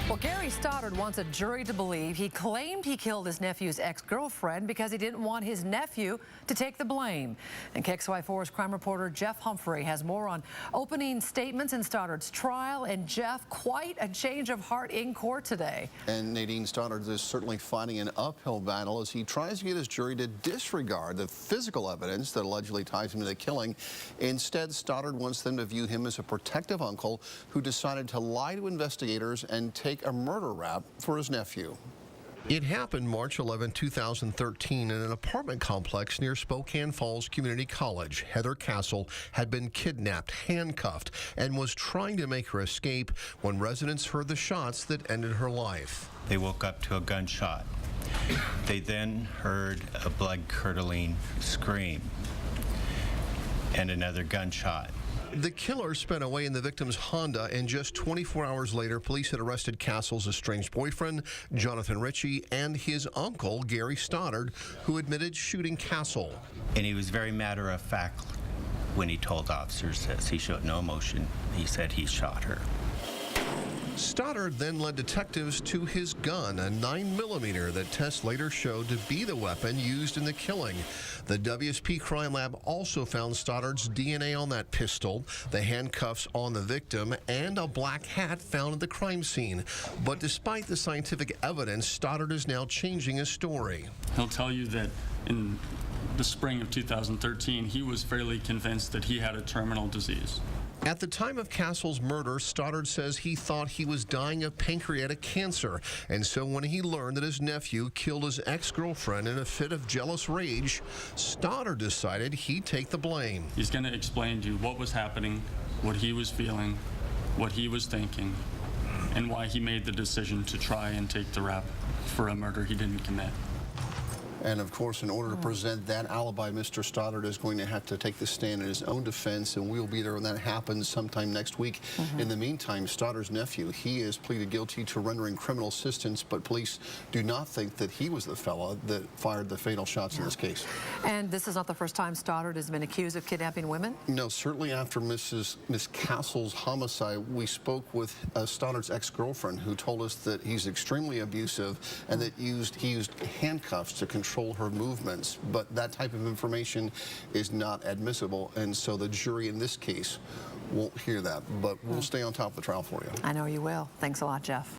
Well, Gary Stoddard wants a jury to believe he claimed he killed his nephew's ex-girlfriend because he didn't want his nephew to take the blame. And KXLY4's crime reporter Jeff Humphrey has more on opening statements in Stoddard's trial. And Jeff, quite a change of heart in court today. And Nadine, Stoddard is certainly fighting an uphill battle as he tries to get his jury to disregard the physical evidence that allegedly ties him to the killing. Instead, Stoddard wants them to view him as a protective uncle who decided to lie to investigators and take a murder rap for his nephew. It happened March 11, 2013 in an apartment complex near Spokane Falls Community College. Heather Cassel had been kidnapped, handcuffed, and was trying to make her escape when residents heard the shots that ended her life. They woke up to a gunshot. They then heard a blood-curdling scream and another gunshot. The killer sped away in the victim's Honda, and just 24 hours later, police had arrested Cassel's estranged boyfriend, Jonathan Ritchie, and his uncle, Gary Stoddard, who admitted shooting Cassel. And he was very matter-of-fact when he told officers this. He showed no emotion. He said he shot her. Stoddard then led detectives to his gun, a 9mm that tests later showed to be the weapon used in the killing. The WSP Crime Lab also found Stoddard's DNA on that pistol, the handcuffs on the victim, and a black hat found at the crime scene. But despite the scientific evidence, Stoddard is now changing his story. He'll tell you that in the spring of 2013, he was fairly convinced that he had a terminal disease. At the time of Cassel's murder, Stoddard says he thought he was dying of pancreatic cancer. And so when he learned that his nephew killed his ex-girlfriend in a fit of jealous rage, Stoddard decided he'd take the blame. He's going to explain to you what was happening, what he was feeling, what he was thinking, and why he made the decision to try and take the rap for a murder he didn't commit. And of course, in order to present that alibi, Mr. Stoddard is going to have to take the stand in his own defense, and we'll be there when that happens sometime next week. In the meantime, Stoddard's nephew, he is pleaded guilty to rendering criminal assistance, but police do not think that he was the fella that fired the fatal shots in this case. And this is not the first time Stoddard has been accused of kidnapping women? No, certainly after Miss Cassel's homicide, we spoke with Stoddard's ex-girlfriend, who told us that he's extremely abusive and that he used handcuffs to control her movements, but that type of information is not admissible, and so the jury in this case won't hear that, but we'll stay on top of the trial for you. I know you will. Thanks a lot, Jeff.